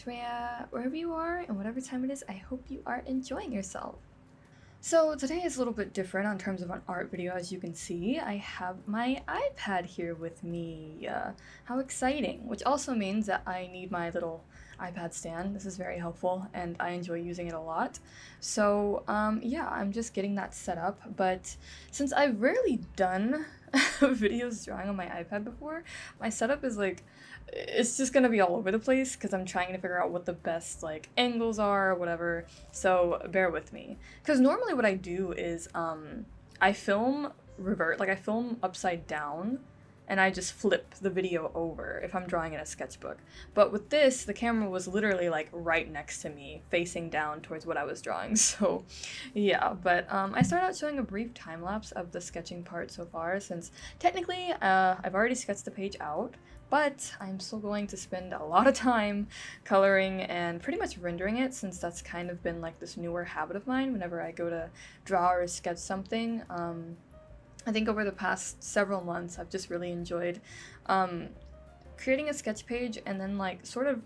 friends, wherever you are and whatever time it is, I hope you are enjoying yourself. So today is a little bit different in terms of an art video. As you can see, I have my iPad here with me. How exciting, which also means that I need my little iPad stand. This is very helpful and I enjoy using it a lot. So yeah, I'm just getting that set up, but since I've rarely done videos drawing on my iPad before, my setup is like, it's just gonna be all over the place because I'm trying to figure out what the best like angles are or whatever, so bear with me. Because normally what I do is I film I film upside down and I just flip the video over if I'm drawing in a sketchbook. But with this, the camera was literally like right next to me, facing down towards what I was drawing. So yeah, but I started out showing a brief time lapse of the sketching part so far, since technically I've already sketched the page out, but I'm still going to spend a lot of time coloring and pretty much rendering it, since that's kind of been like this newer habit of mine whenever I go to draw or sketch something. I think over the past several months, I've just really enjoyed creating a sketch page and then like sort of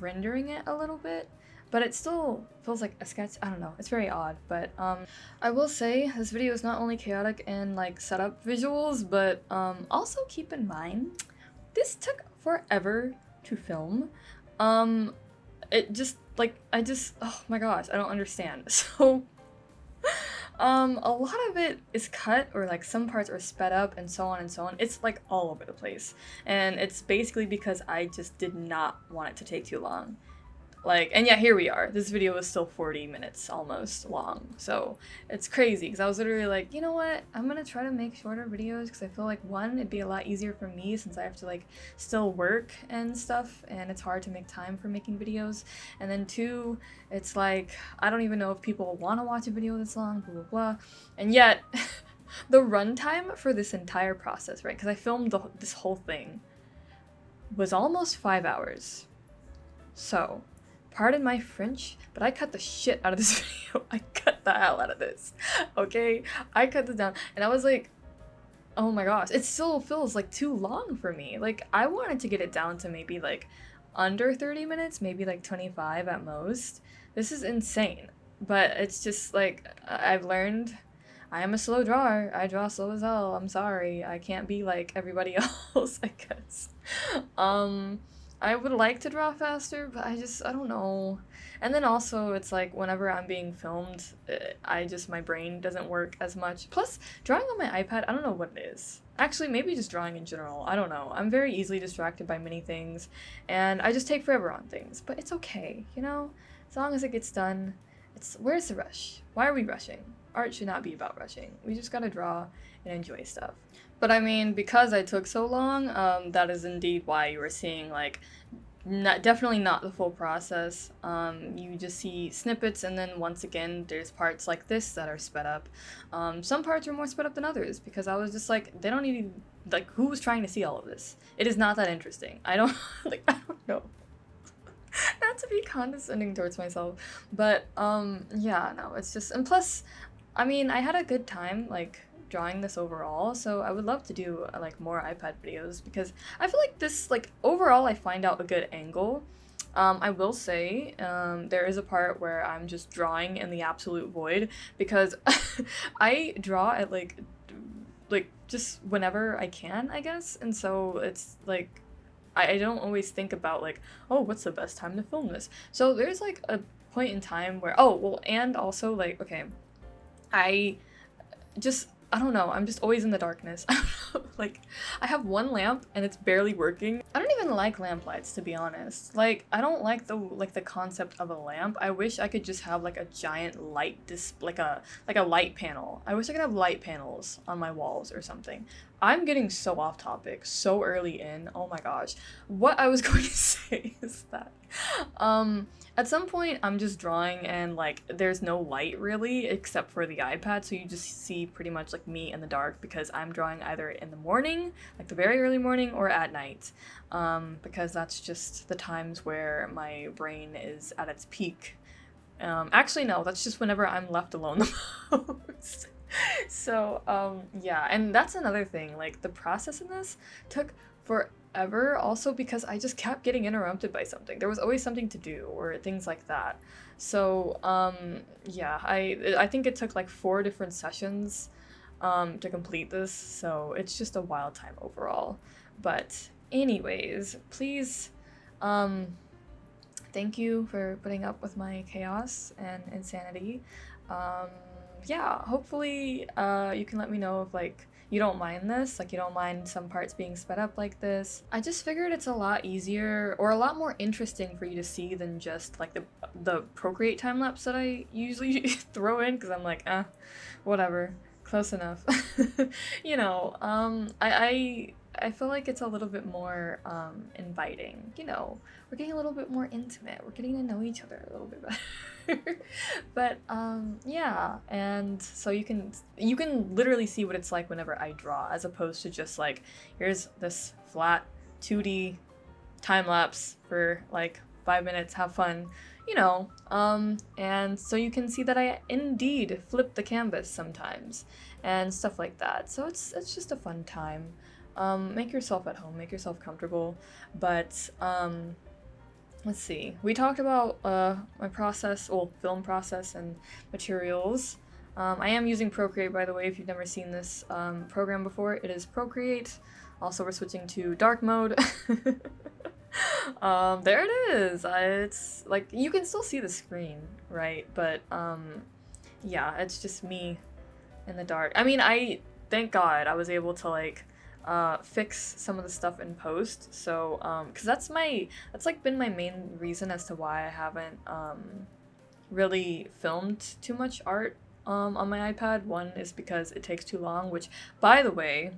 rendering it a little bit, but it still feels like a sketch. I don't know, it's very odd, but I will say this video is not only chaotic in like setup visuals, but also keep in mind, this took forever to film. It just like, oh my gosh, I don't understand. So a lot of it is cut, or like some parts are sped up and so on and so on. It's like all over the place. And it's basically because I just did not want it to take too long. Like, and yeah, here we are. This video is still 40 minutes almost long. So it's crazy because I was literally like, you know what? I'm gonna try to make shorter videos because I feel like one, it'd be a lot easier for me since I have to like still work and stuff, and it's hard to make time for making videos. And then two, it's like, I don't even know if people want to watch a video this long, blah, blah, blah. And yet the runtime for this entire process, right? Because I filmed this whole thing was almost 5 hours. So pardon my French, but I cut the shit out of this video. I cut the hell out of this, okay? I cut this down, and I was like, oh my gosh, it still feels like too long for me. Like, I wanted to get it down to maybe like under 30 minutes, maybe like 25 at most. This is insane, but it's just like, I've learned I am a slow drawer. I draw slow as hell. I'm sorry. I can't be like everybody else, I guess. I would like to draw faster, but I don't know. And then also, it's like whenever I'm being filmed, my brain doesn't work as much. Plus, drawing on my iPad, I don't know what it is. Actually, maybe just drawing in general. I don't know. I'm very easily distracted by many things, and I just take forever on things. But it's okay, you know? As long as it gets done, where's the rush? Why are we rushing? Art should not be about rushing. We just gotta draw and enjoy stuff. But I mean, because I took so long, that is indeed why you were seeing, like, definitely not the full process. You just see snippets, and then once again, there's parts like this that are sped up. Some parts are more sped up than others, because I was just like, they don't need, like, who was trying to see all of this? It is not that interesting. I don't know. Not to be condescending towards myself, but, yeah, no, it's just, and plus, I mean, I had a good time, like, drawing this overall, so I would love to do like more iPad videos, because I feel like this, like, overall I find out a good angle. I will say there is a part where I'm just drawing in the absolute void, because I draw at like just whenever I can, I guess, and so it's like I don't always think about like, oh, what's the best time to film this. So there's like a point in time where, oh well, and also like, okay, I don't know, I'm just always in the darkness. Like, I have one lamp and it's barely working. I don't even like lamp lights, to be honest. Like, I don't like the concept of a lamp. I wish I could just have like a giant light like a light panel. I wish I could have light panels on my walls or something. I'm getting so off topic so early in. Oh my gosh. What I was going to say is that at some point I'm just drawing and like there's no light really except for the iPad, so you just see pretty much like me in the dark, because I'm drawing either in the morning, like the very early morning, or at night, because that's just the times where my brain is at its peak. Actually no, that's just whenever I'm left alone the most. So yeah, and that's another thing, like the process in this took ever, also because I just kept getting interrupted by something. There was always something to do or things like that. So yeah, I think it took like 4 different sessions to complete this, so it's just a wild time overall. But anyways, please thank you for putting up with my chaos and insanity. Yeah, hopefully you can let me know if like you don't mind this, like you don't mind some parts being sped up like this. I just figured it's a lot easier or a lot more interesting for you to see than just like the Procreate time lapse that I usually throw in, because I'm like, whatever, close enough. You know, I feel like it's a little bit more inviting. You know, we're getting a little bit more intimate. We're getting to know each other a little bit better. But yeah, and so you can literally see what it's like whenever I draw, as opposed to just like, here's this flat 2D time lapse for like 5 minutes, have fun, you know. And so you can see that I indeed flip the canvas sometimes and stuff like that. So it's just a fun time. Make yourself at home, make yourself comfortable. But let's see. We talked about my process, well, film process and materials. I am using Procreate, by the way, if you've never seen this program before. It is Procreate. Also, we're switching to dark mode. There it is. It's like, you can still see the screen, right? But yeah, it's just me in the dark. I mean, thank God I was able to like fix some of the stuff in post. So because that's like been my main reason as to why I haven't really filmed too much art on my iPad. One is because it takes too long, which, by the way,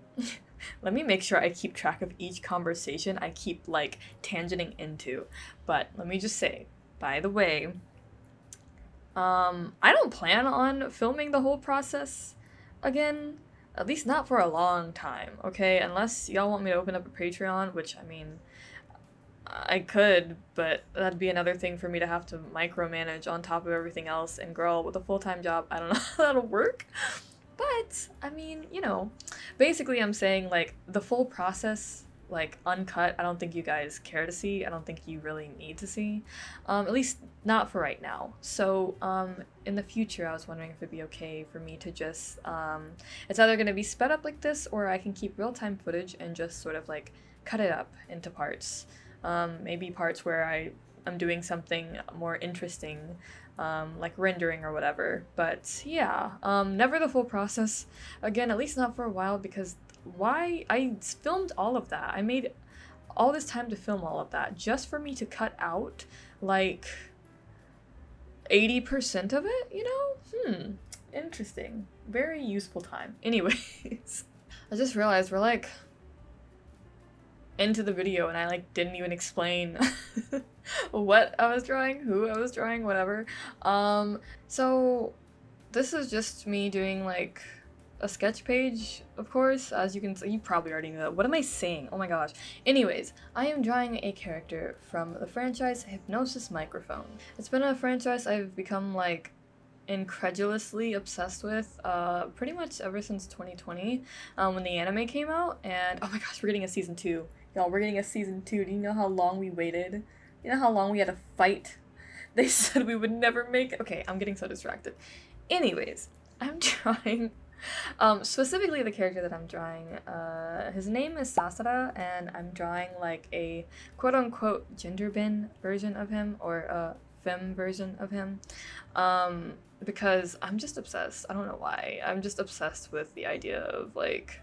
let me make sure I keep track of each conversation I keep like tangenting into. But let me just say, by the way, I don't plan on filming the whole process again. At least not for a long time, okay? Unless y'all want me to open up a Patreon, which, I mean, I could, but that'd be another thing for me to have to micromanage on top of everything else. And girl, with a full-time job, I don't know how that'll work. But, I mean, you know, basically I'm saying, like, the full process, like, uncut, I don't think you guys care to see. I don't think you really need to see. At least not for right now. So, in the future, I was wondering if it'd be okay for me to just, it's either going to be sped up like this, or I can keep real-time footage and just sort of, like, cut it up into parts. Maybe parts where I'm doing something more interesting, like rendering or whatever. But, yeah, never the full process. Again, at least not for a while, because why? I filmed all of that. I made all this time to film all of that just for me to cut out like 80% of it, you know? Interesting. Very useful time. Anyways, I just realized we're like into the video and I like didn't even explain what I was drawing, who I was drawing, whatever. So this is just me doing like a sketch page, of course, as you can see. You probably already know that. What am I saying? Oh my gosh. Anyways, I am drawing a character from the franchise Hypnosis Microphone. It's been a franchise I've become like incredulously obsessed with pretty much ever since 2020 when the anime came out. And oh my gosh, we're getting a season 2. Y'all, we're getting a season 2. Do you know how long we waited? You know how long we had to fight? They said we would never make it. Okay, I'm getting so distracted. Anyways, I'm drawing specifically the character that I'm drawing. His name is Sasara, and I'm drawing like a quote-unquote gender bin version of him, or a femme version of him, because I'm just obsessed. I don't know why. I'm just obsessed with the idea of like,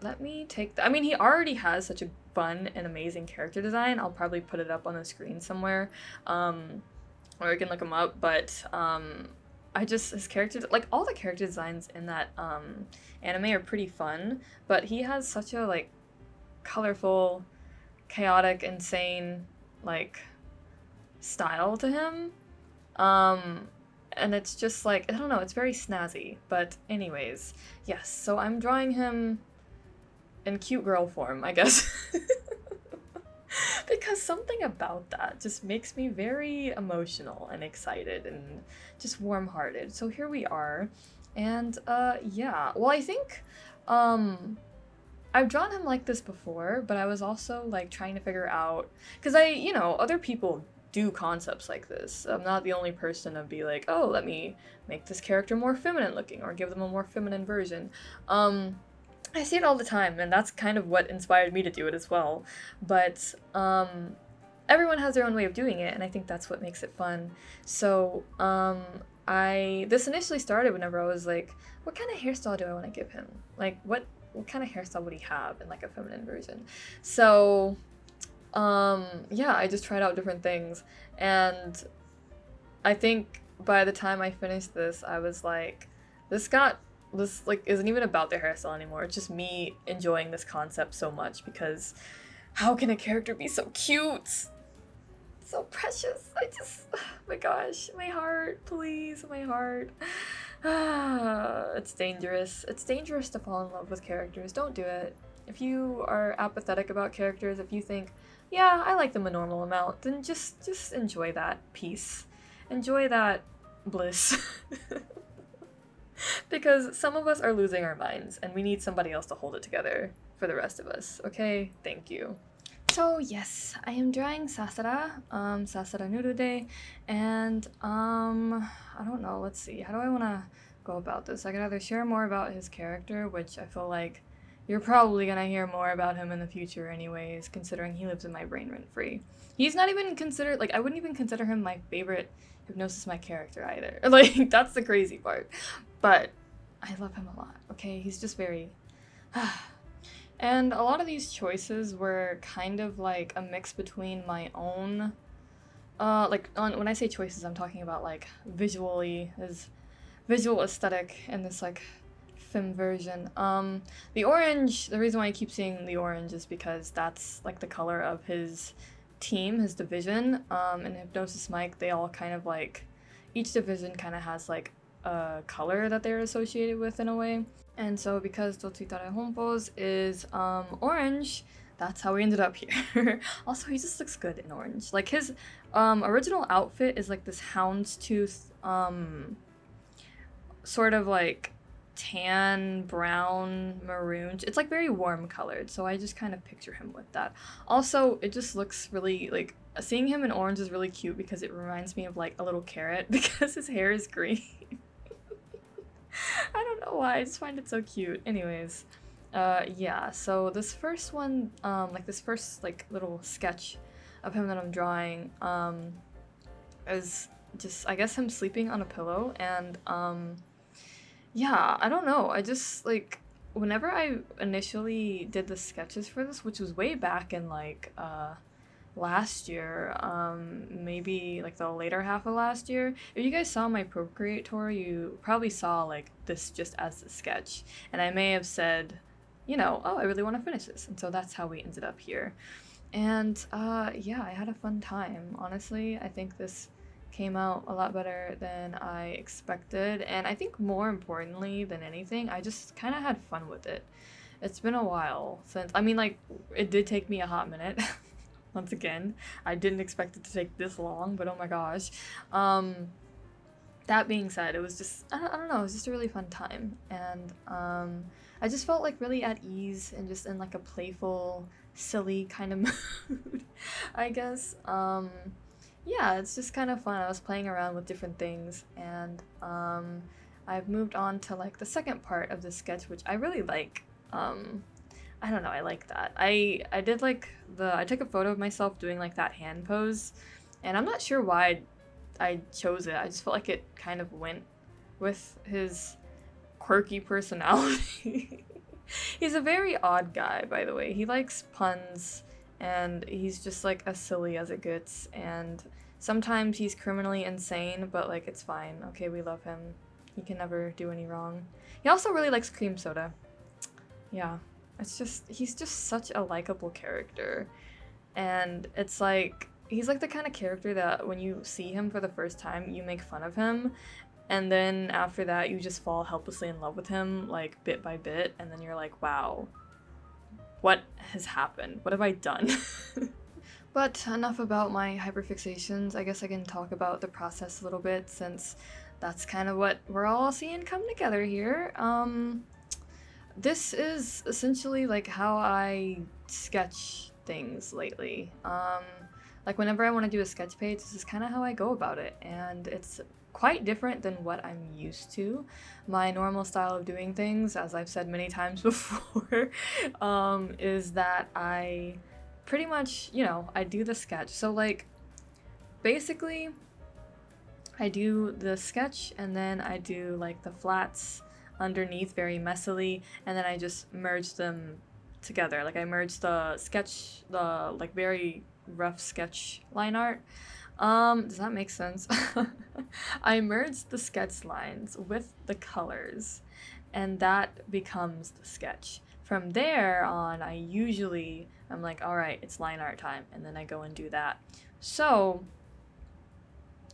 let me take I mean, he already has such a fun and amazing character design. I'll probably put it up on the screen somewhere, or you can look him up, but his character, like all the character designs in that anime are pretty fun, but he has such a like colorful, chaotic, insane like style to him, and it's just like, I don't know, it's very snazzy. But anyways, yes, so I'm drawing him in cute girl form, I guess. Because something about that just makes me very emotional and excited and just warm-hearted. So here we are. And yeah, well, I think I I've drawn him like this before, but I was also like trying to figure out, because other people do concepts like this. I'm not the only person to be like, oh, let me make this character more feminine looking or give them a more feminine version. I see it all the time, and that's kind of what inspired me to do it as well. But everyone has their own way of doing it, and I think that's what makes it fun. So this initially started whenever I was like, what kind of hairstyle do I want to give him? Like, what kind of hairstyle would he have in like a feminine version? So yeah, I just tried out different things, and I think by the time I finished this, I was like, this like isn't even about the hairstyle anymore. It's just me enjoying this concept so much, because how can a character be so cute? So precious. Oh my gosh, my heart, please, my heart. It's dangerous. It's dangerous to fall in love with characters. Don't do it. If you are apathetic about characters, if you think, yeah, I like them a normal amount, then just enjoy that peace. Enjoy that bliss. Because some of us are losing our minds, and we need somebody else to hold it together for the rest of us, okay? Thank you. So yes, I am drawing Sasara, Sasara Nurude, and I don't know, let's see, how do I want to go about this? I could either share more about his character, which I feel like you're probably gonna hear more about him in the future anyways, considering he lives in my brain rent-free. He's not even considered, like, I wouldn't even consider him my favorite Hypnosis My character either. Like, that's the crazy part. But I love him a lot, okay? He's just very... And a lot of these choices were kind of like a mix between my own... when I say choices, I'm talking about, like, visually, his visual aesthetic in this, like, femme version. The orange, the reason why I keep seeing the orange is because that's, like, the color of his team, his division. In Hypnosis Mike, they all kind of, like, each division kind of has, like, a color that they're associated with in a way. And so because Dotsutare Honpo's is orange, that's how we ended up here. Also, he just looks good in orange. Like, his original outfit is like this houndstooth sort of like tan, brown, maroon. It's like very warm colored, so I just kind of picture him with that. Also, it just looks really, like, seeing him in orange is really cute because it reminds me of like a little carrot because his hair is green. I don't know why, I just find it so cute. Anyways, yeah, so this first one, this first, like, little sketch of him that I'm drawing, is just, I guess, him sleeping on a pillow, and, yeah, I don't know, I just, like, whenever I initially did the sketches for this, which was way back in, like, last year, maybe like the later half of last year. If you guys saw my Procreate tour, you probably saw like this just as a sketch, and I may have said, oh, I really want to finish this, and so that's how we ended up here. And yeah, I had a fun time, honestly. I think this came out a lot better than I expected, and I think more importantly than anything, I just kind of had fun with it. It's been a while since, I mean, like, it did take me a hot minute. Once again, I didn't expect it to take this long, but oh my gosh. That being said, it was just, I don't know, it was just a really fun time, and I just felt like really at ease and just in like a playful, silly kind of mood, I guess. Yeah, it's just kind of fun. I was playing around with different things, and I've moved on to like the second part of the sketch, which I really like. I don't know, I like that. I did like I took a photo of myself doing like that hand pose, and I'm not sure why I chose it. I just felt like it kind of went with his quirky personality. He's a very odd guy, by the way. He likes puns, and he's just like as silly as it gets, and sometimes he's criminally insane, but like it's fine. Okay, we love him. He can never do any wrong. He also really likes cream soda. Yeah. He's just such a likable character, and it's like, he's like the kind of character that when you see him for the first time, you make fun of him, and then after that, you just fall helplessly in love with him, like, bit by bit, and then you're like, wow, what has happened? What have I done? But enough about my hyperfixations. I guess I can talk about the process a little bit, since that's kind of what we're all seeing come together here. this is essentially like how I sketch things lately. Like whenever I want to do a sketch page, this is kind of how I go about it, and it's quite different than what I'm used to. My normal style of doing things, as I've said many times before, is that I pretty much, I do the sketch. So like basically I do the sketch and then I do like the flats underneath very messily, and then I just merge them together. Like I merge the sketch, the like very rough sketch line art. Does that make sense? I merge the sketch lines with the colors, and that becomes the sketch. From there on, I'm like, all right, it's line art time, and then I go and do that. So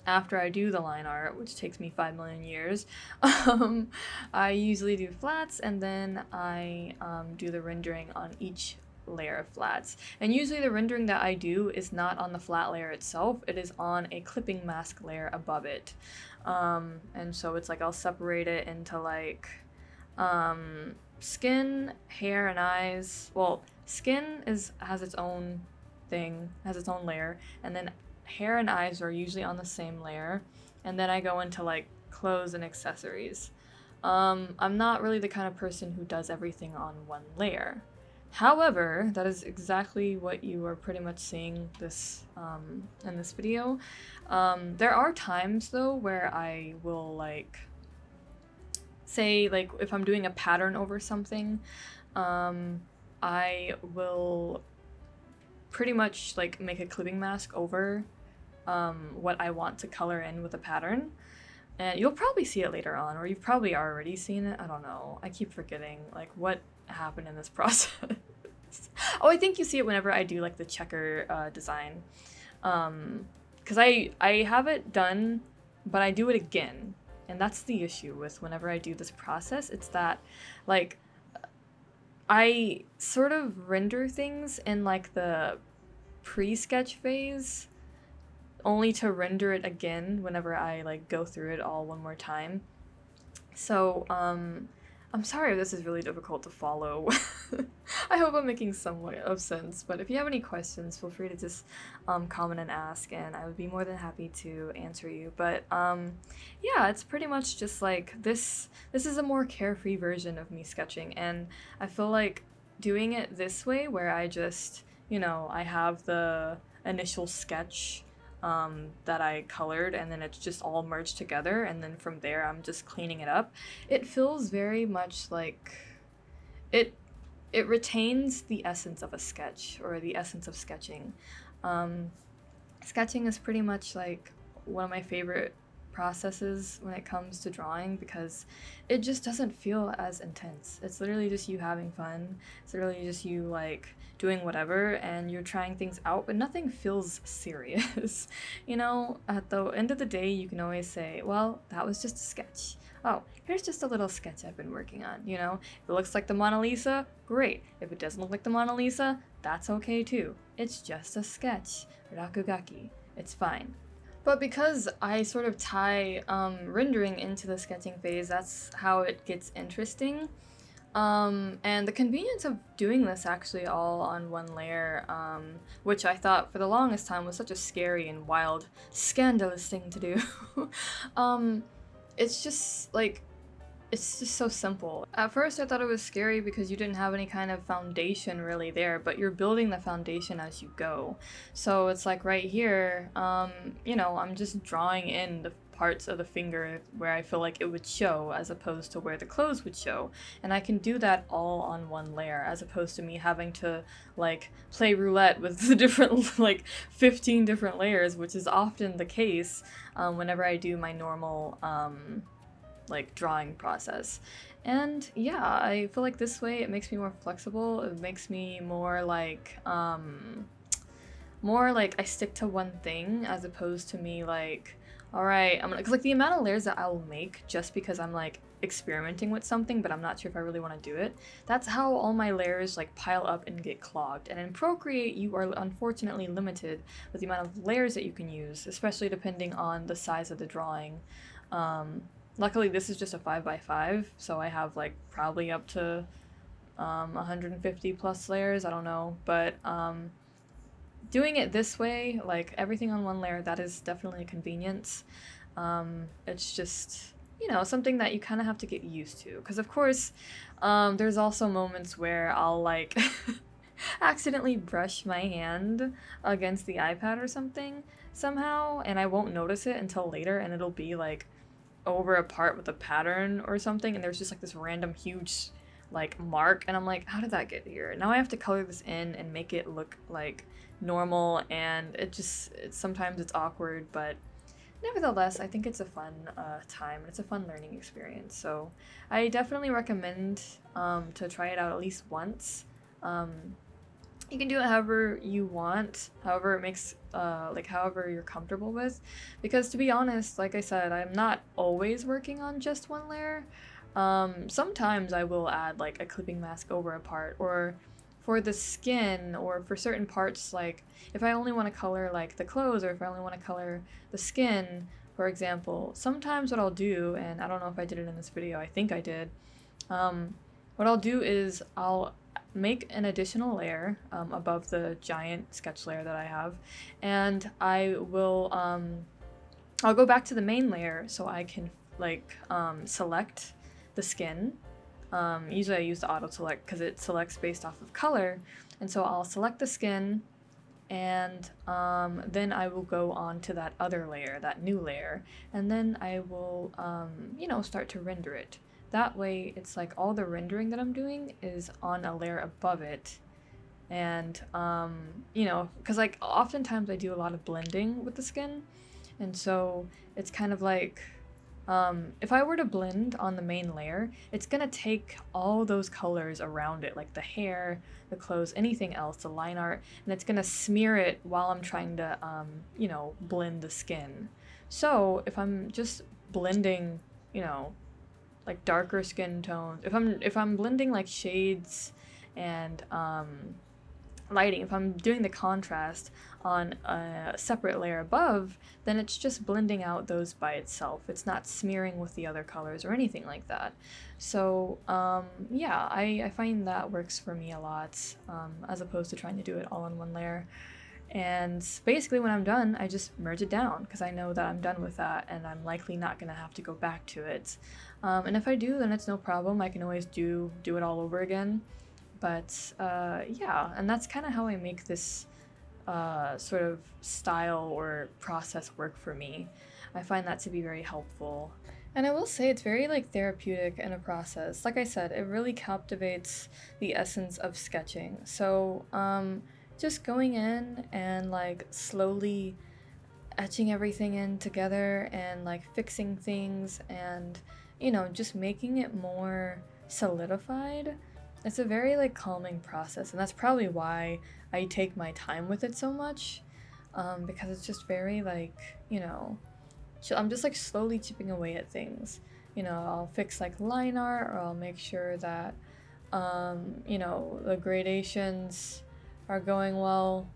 after I do the line art, which takes me 5 million years, I usually do flats, and then I do the rendering on each layer of flats. And usually the rendering that I do is not on the flat layer itself, it is on a clipping mask layer above it. And so it's like I'll separate it into like skin, hair, and eyes. Well, skin has its own thing, has its own layer, and then hair and eyes are usually on the same layer, and then I go into like clothes and accessories. I'm not really the kind of person who does everything on one layer. However, that is exactly what you are pretty much seeing this in this video. There are times though where I will like say like if I'm doing a pattern over something, I will pretty much like make a clipping mask over what I want to color in with a pattern. And you'll probably see it later on, or you've probably already seen it. I don't know. I keep forgetting like what happened in this process. Oh, I think you see it whenever I do like the checker design. Because I have it done, but I do it again. And that's the issue with whenever I do this process. It's that like I sort of render things in like the pre-sketch phase, only to render it again whenever I like go through it all one more time. So I'm sorry if this is really difficult to follow. I hope I'm making somewhat of sense, but if you have any questions, feel free to just comment and ask, and I would be more than happy to answer you. But yeah, it's pretty much just like this is a more carefree version of me sketching, and I feel like doing it this way where I just, I have the initial sketch that I colored, and then it's just all merged together, and then from there I'm just cleaning it up. It feels very much like it retains the essence of a sketch, or the essence of sketching. Sketching is pretty much like one of my favorite processes when it comes to drawing, because it just doesn't feel as intense. It's literally just you having fun. It's literally just you like doing whatever, and you're trying things out, but nothing feels serious. At the end of the day, you can always say, well, that was just a sketch. Oh, here's just a little sketch I've been working on, If it looks like the Mona Lisa, great. If it doesn't look like the Mona Lisa, that's okay too. It's just a sketch. Rakugaki. It's fine. But because I sort of tie rendering into the sketching phase, that's how it gets interesting. And the convenience of doing this actually all on one layer, which I thought for the longest time was such a scary and wild, scandalous thing to do. It's just so simple. At first I thought it was scary because you didn't have any kind of foundation really there, but you're building the foundation as you go. So it's like right here, I'm just drawing in the parts of the finger where I feel like it would show, as opposed to where the clothes would show. And I can do that all on one layer, as opposed to me having to like play roulette with the different 15 different layers, which is often the case whenever I do my normal drawing process. And yeah, I feel like this way it makes me more flexible. It makes me more like I stick to one thing, as opposed to me like, all right, I'm gonna, because like the amount of layers that I will make just because I'm like experimenting with something but I'm not sure if I really want to do it, that's how all my layers like pile up and get clogged. And in Procreate you are unfortunately limited with the amount of layers that you can use, especially depending on the size of the drawing. Luckily this is just a 5x5, so I have like probably up to 150 plus layers, I don't know, but doing it this way, like everything on one layer, that is definitely a convenience. It's just, you know, something that you kind of have to get used to. Because, of course, there's also moments where I'll like accidentally brush my hand against the iPad or something somehow, and I won't notice it until later, and it'll be like over a part with a pattern or something, and there's just like this random huge like mark, and I'm like, how did that get here? Now I have to color this in and make it look like normal, and sometimes it's awkward, but nevertheless, I think it's a fun time, and it's a fun learning experience. So I definitely recommend to try it out at least once. You can do it however you want, however it makes, however you're comfortable with. Because to be honest, like I said, I'm not always working on just one layer. Sometimes I will add like a clipping mask over a part, or for the skin, or for certain parts, like if I only want to color like the clothes, or if I only want to color the skin, for example, sometimes what I'll do, and I don't know if I did it in this video, I think I did, what I'll do is I'll make an additional layer above the giant sketch layer that I have, and I will I'll go back to the main layer so I can like select the skin. Usually I use the auto select because it selects based off of color, and so I'll select the skin, and then I will go on to that other layer, that new layer, and then I will you know, start to render it. That way it's like all the rendering that I'm doing is on a layer above it. And you know, because like oftentimes I do a lot of blending with the skin, and so it's kind of like if I were to blend on the main layer, it's gonna take all those colors around it, like the hair, the clothes, anything else, the line art, and it's gonna smear it while I'm trying to you know, blend the skin. So if I'm just blending, you know, like darker skin tones, if I'm blending like shades and lighting, if I'm doing the contrast on a separate layer above, then it's just blending out those by itself. It's not smearing with the other colors or anything like that. So yeah, I find that works for me a lot, as opposed to trying to do it all in one layer. And basically when I'm done, I just merge it down because I know that I'm done with that and I'm likely not going to have to go back to it. And if I do, then it's no problem. I can always do it all over again. But yeah, and that's kind of how I make this sort of style or process work for me. I find that to be very helpful. And I will say it's very like therapeutic in a process. Like I said, it really captivates the essence of sketching. So just going in and like slowly etching everything in together and like fixing things and, you know, just making it more solidified. It's a very like calming process, and that's probably why I take my time with it so much, because it's just very like, you know, I'm just like slowly chipping away at things. You know, I'll fix like line art, or I'll make sure that you know, the gradations are going well,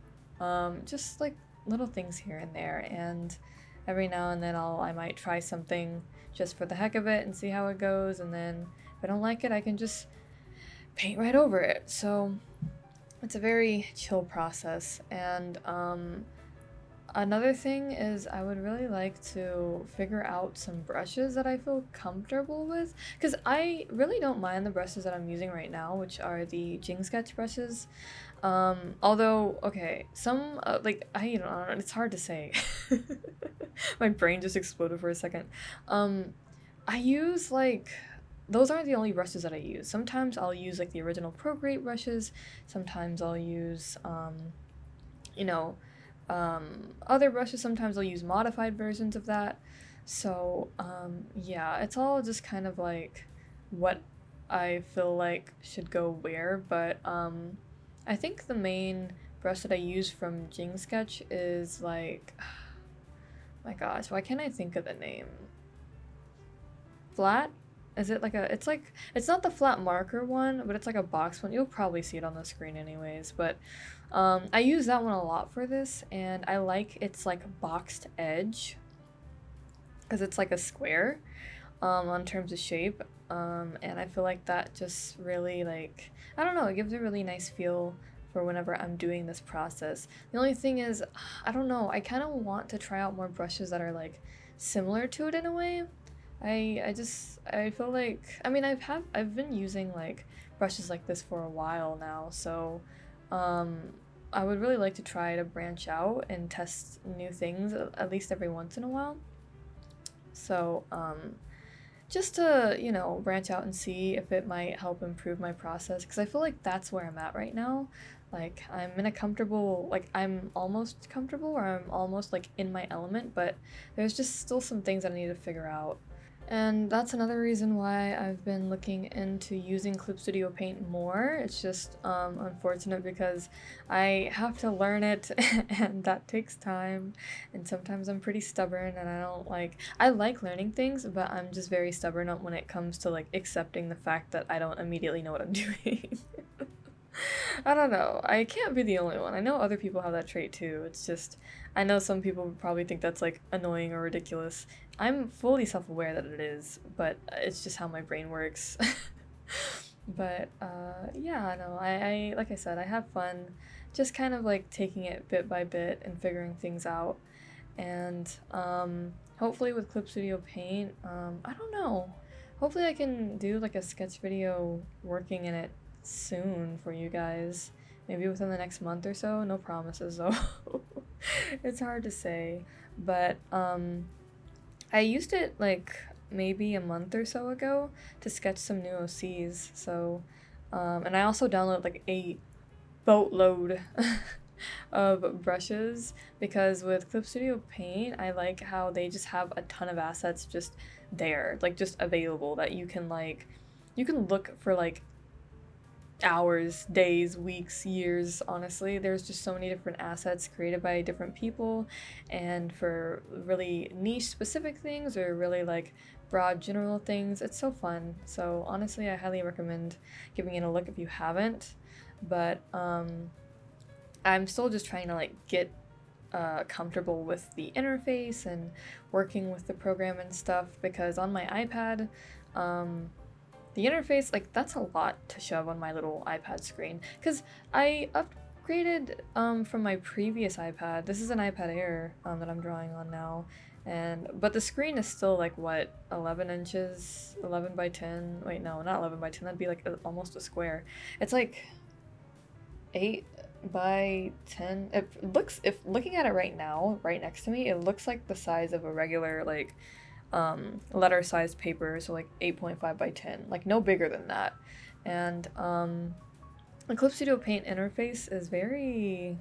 just like little things here and there. And every now and then I might try something just for the heck of it and see how it goes, and then if I don't like it, I can just paint right over it. So it's a very chill process. And another thing is I would really like to figure out some brushes that I feel comfortable with, because I really don't mind the brushes that I'm using right now, which are the Jing Sketch brushes. Although, okay, some like you know, it's hard to say. My brain just exploded for a second. I use like, those aren't the only brushes that I use. Sometimes I'll use like the original Procreate brushes. Sometimes I'll use, you know, other brushes. Sometimes I'll use modified versions of that. So yeah, it's all just kind of like what I feel like should go where. But I think the main brush that I use from Jing Sketch is like, my gosh, why can't I think of the name? Flat? Is it like a, it's not the flat marker one, but it's like a box one. You'll probably see it on the screen anyways, but I use that one a lot for this, and I like its like boxed edge because it's like a square. on terms of shape. And I feel like that just really like, I don't know, it gives a really nice feel for whenever I'm doing this process. The only thing is, I don't know, I kind of want to try out more brushes that are like similar to it in a way. I feel like, I mean, I've been using like brushes like this for a while now, so um I would really like to try to branch out and test new things at least every once in a while. So, just to, you know, branch out and see if it might help improve my process, because I feel like that's where I'm at right now. Like, I'm in a comfortable, like, I'm almost comfortable, or I'm almost like in my element, but there's just still some things that I need to figure out. And that's another reason why I've been looking into using Clip Studio Paint more. It's just unfortunate because I have to learn it and that takes time. And sometimes I'm pretty stubborn and I like learning things, but I'm just very stubborn when it comes to like accepting the fact that I don't immediately know what I'm doing. I don't know. I can't be the only one. I know other people have that trait too. It's just, I know some people would probably think that's like annoying or ridiculous. I'm fully self aware that it is, but it's just how my brain works. But yeah, no, like I said, I have fun just kind of like taking it bit by bit and figuring things out. And hopefully with Clip Studio Paint, I don't know. Hopefully I can do like a sketch video working in it soon for you guys. Maybe within the next month or so. No promises though. It's hard to say. But I used it like maybe a month or so ago to sketch some new OCs. So and I also downloaded like a boatload of brushes, because with Clip Studio Paint, I like how they just have a ton of assets just there, like just available, that you can look for like hours, days, weeks, years, honestly. There's just so many different assets created by different people, and for really niche specific things or really like broad general things. It's so fun. So honestly, I highly recommend giving it a look if you haven't. But I'm still just trying to like get comfortable with the interface and working with the program and stuff, because on my iPad, the interface, like, that's a lot to shove on my little iPad screen, because I upgraded from my previous iPad. This is an iPad Air that I'm drawing on now, but the screen is still like what, 11 inches, 11 by 10. Wait, no, not 11 by 10. That'd be like almost a square. It's like 8 by 10. It looks, if looking at it right now, right next to me, it looks like the size of a regular like letter sized paper, so like 8.5 by 10, like no bigger than that. And the Clip Studio Paint interface is very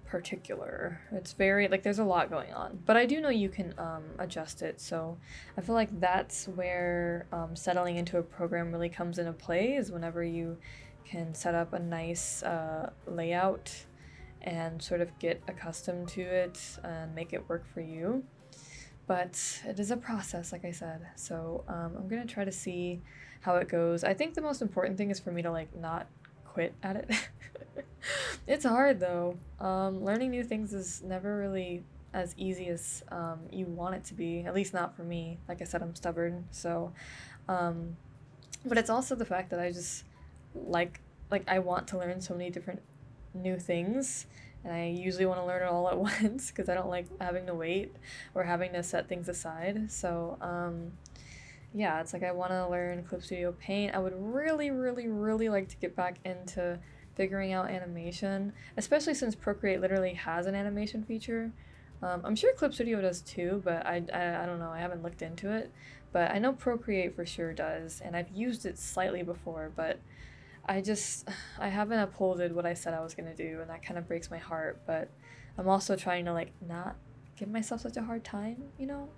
particular. It's very like, there's a lot going on, but I do know you can adjust it. So I feel like that's where settling into a program really comes into play, is whenever you can set up a nice layout and sort of get accustomed to it and make it work for you. But it is a process, like I said. So I'm gonna try to see how it goes. I think the most important thing is for me to like not quit at it. It's hard though. Learning new things is never really as easy as you want it to be. At least not for me. Like I said, I'm stubborn. So, but it's also the fact that I just like I want to learn so many different new things, and I usually want to learn it all at once because I don't like having to wait or having to set things aside. So yeah, it's like I want to learn Clip Studio Paint. I would really, really, really like to get back into figuring out animation, especially since Procreate literally has an animation feature. I'm sure Clip Studio does too, but I don't know. I haven't looked into it, but I know Procreate for sure does, and I've used it slightly before, but I haven't upholded what I said I was gonna do, and that kind of breaks my heart. But I'm also trying to like not give myself such a hard time, you know?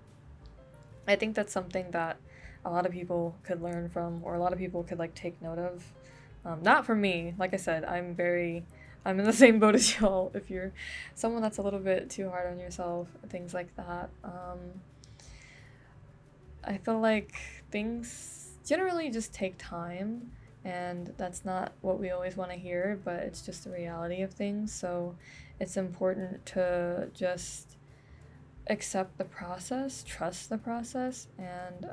I think that's something that a lot of people could learn from, or a lot of people could like take note of. Not for me, like I said, I'm in the same boat as y'all. If you're someone that's a little bit too hard on yourself, things like that. I feel like things generally just take time, and that's not what we always want to hear, but it's just the reality of things. So it's important to just accept the process, trust the process, and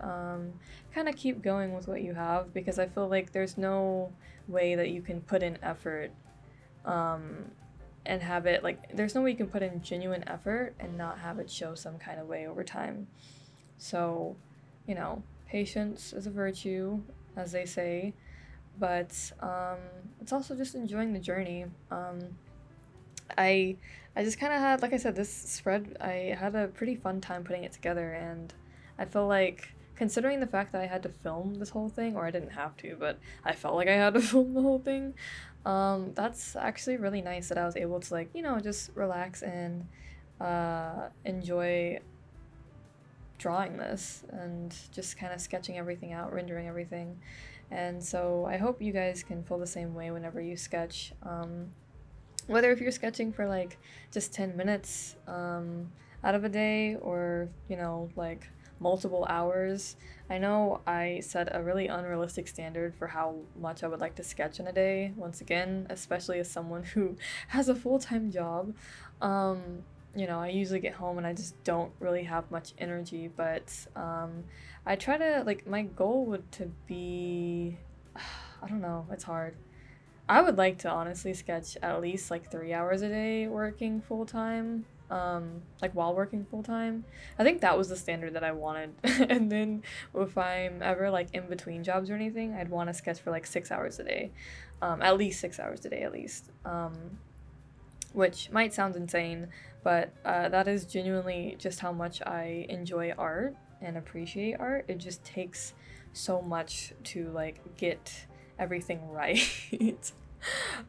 kind of keep going with what you have, because I feel like there's no way that you can put in effort and have it, like, there's no way you can put in genuine effort and not have it show some kind of way over time. So, you know, patience is a virtue, as they say, but it's also just enjoying the journey. I just kind of had, like I said, this spread, I had a pretty fun time putting it together, and I feel like, considering the fact that I had to film this whole thing, or I didn't have to, but I felt like I had to film the whole thing, that's actually really nice that I was able to, like, you know, just relax and enjoy drawing this and just kind of sketching everything out, rendering everything. And so I hope you guys can feel the same way whenever you sketch. Whether if you're sketching for like just 10 minutes out of a day, or, you know, like multiple hours. I know I set a really unrealistic standard for how much I would like to sketch in a day, once again, especially as someone who has a full-time job. You know, I usually get home and I just don't really have much energy, but I try to, like, my goal would to be, I don't know, it's hard. I would like to honestly sketch at least like 3 hours a day working full time. Like while working full time. I think that was the standard that I wanted. And then if I'm ever like in between jobs or anything, I'd want to sketch for like 6 hours a day. At least 6 hours a day, at least. Which might sound insane, but that is genuinely just how much I enjoy art and appreciate art. It just takes so much to like get everything right.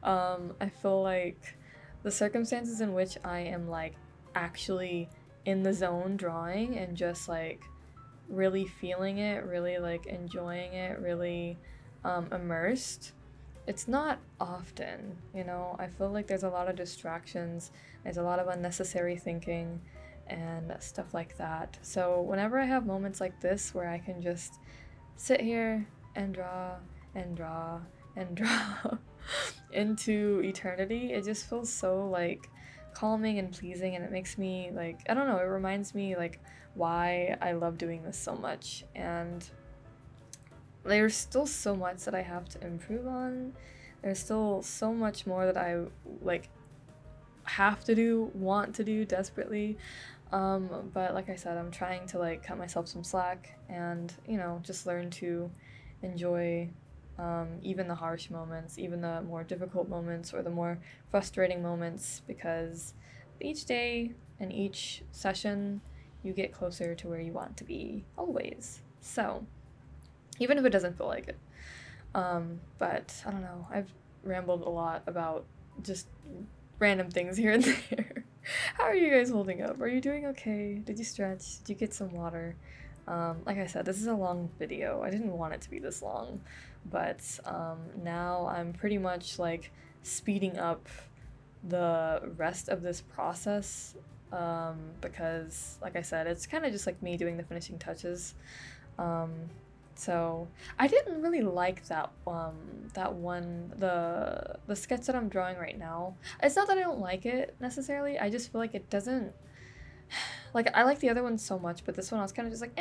I feel like the circumstances in which I am like actually in the zone drawing and just like really feeling it, really like enjoying it, really immersed, it's not often, you know. I feel like there's a lot of distractions, there's a lot of unnecessary thinking and stuff like that. So whenever I have moments like this where I can just sit here and draw and draw and draw into eternity, it just feels so like calming and pleasing, and it makes me like, I don't know, it reminds me like why I love doing this so much. And there's still so much that I have to improve on. There's still so much more that I like have to do, want to do desperately. But like I said, I'm trying to like cut myself some slack and, you know, just learn to enjoy even the harsh moments, even the more difficult moments or the more frustrating moments, because each day and each session you get closer to where you want to be, always. So even if it doesn't feel like it. But I don't know, I've rambled a lot about just random things here and there. How are you guys holding up? Are you doing okay? Did you stretch? Did you get some water? Like I said, this is a long video. I didn't want it to be this long, but now I'm pretty much like speeding up the rest of this process, because like I said, it's kind of just like me doing the finishing touches. So I didn't really like that one, the sketch that I'm drawing right now. It's not that I don't like it necessarily, I just feel like it doesn't, like, I like the other one so much, but this one I was kind of just like,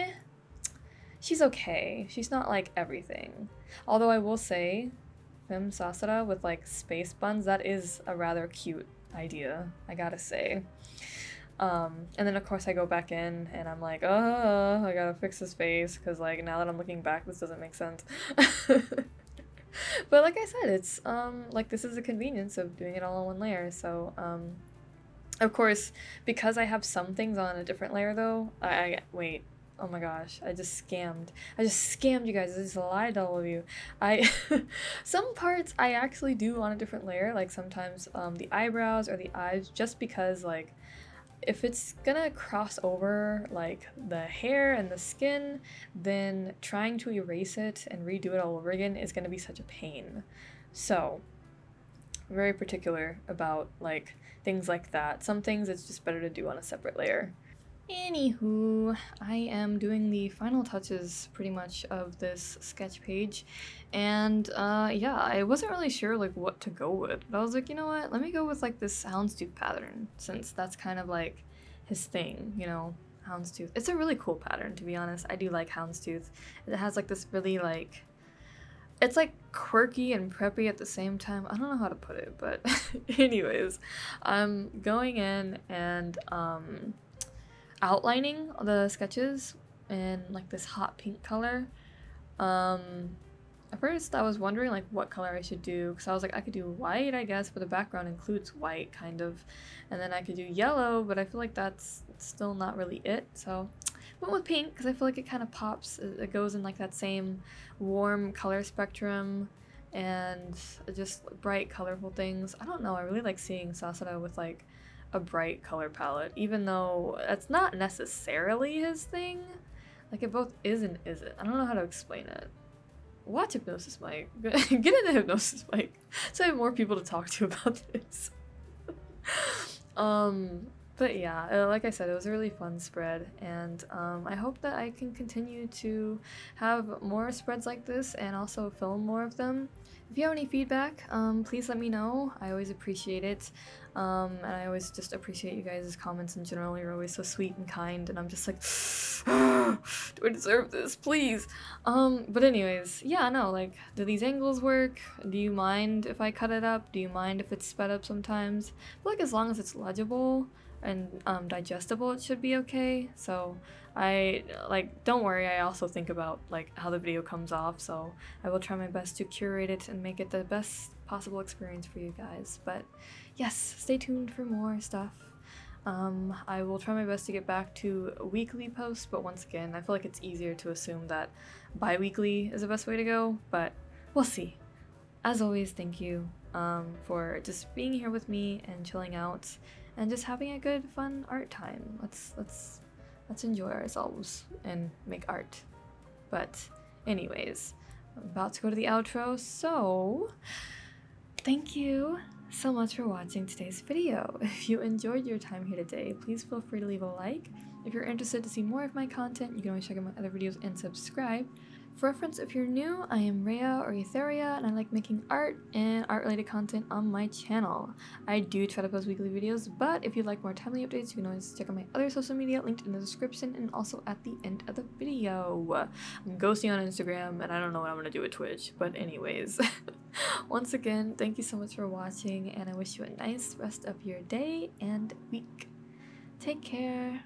she's okay. She's not like everything. Although I will say, Femme Sasara with like space buns, that is a rather cute idea, I gotta say. And then of course I go back in and I'm like, oh, I gotta fix his face, because like now that I'm looking back, this doesn't make sense. But like I said, it's like this is the convenience of doing it all on one layer. So of course, because I have some things on a different layer though, wait, oh my gosh, I just scammed you guys. I just lied to all of you. Some parts I actually do on a different layer, like sometimes the eyebrows or the eyes, just because like if it's gonna cross over like the hair and the skin, then trying to erase it and redo it all over again is gonna be such a pain. So I'm very particular about like things like that. Some things it's just better to do on a separate layer. Anywho, I am doing the final touches pretty much of this sketch page, and yeah, I wasn't really sure like what to go with, but I was like, you know what, let me go with like this houndstooth pattern, since that's kind of like his thing, you know, houndstooth. It's a really cool pattern, to be honest. I do like houndstooth. It has like this really like, it's like quirky and preppy at the same time. I don't know how to put it, but anyways, I'm going in and outlining the sketches in like this hot pink color. At first I was wondering like what color I should do, because I was like, I could do white, I guess, but the background includes white kind of, and then I could do yellow, but I feel like that's still not really it, so went with pink because I feel like it kind of pops. It goes in like that same warm color spectrum and just bright colorful things. I don't know, I really like seeing Sasada with like a bright color palette, even though that's not necessarily his thing. Like it both is and isn't. I don't know how to explain it. Watch Hypnosis Mike. Get into Hypnosis Mike so I have more people to talk to about this. But yeah, like I said, it was a really fun spread, and I hope that I can continue to have more spreads like this and also film more of them. If you have any feedback, please let me know. I always appreciate it, and I always just appreciate you guys' comments in general. You're always so sweet and kind, and I'm just like, do I deserve this? Please. But anyways, yeah, no, like, do these angles work? Do you mind if I cut it up? Do you mind if it's sped up sometimes? I feel like as long as it's legible and digestible, it should be okay. So I don't worry, I also think about like how the video comes off, so I will try my best to curate it and make it the best possible experience for you guys. But yes, stay tuned for more stuff. I will try my best to get back to weekly posts, but once again, I feel like it's easier to assume that bi-weekly is the best way to go, but we'll see. As always, thank you for just being here with me and chilling out and just having a good, fun art time. Let's enjoy ourselves and make art. But anyways, I'm about to go to the outro, so thank you so much for watching today's video. If you enjoyed your time here today, please feel free to leave a like. If you're interested to see more of my content, you can always check out my other videos and subscribe. For reference, if you're new, I am Rhea or Etheria, and I like making art and art-related content on my channel. I do try to post weekly videos, but if you'd like more timely updates, you can always check out my other social media linked in the description and also at the end of the video. I'm ghosting on Instagram, and I don't know what I'm gonna do with Twitch, but anyways. Once again, thank you so much for watching, and I wish you a nice rest of your day and week. Take care.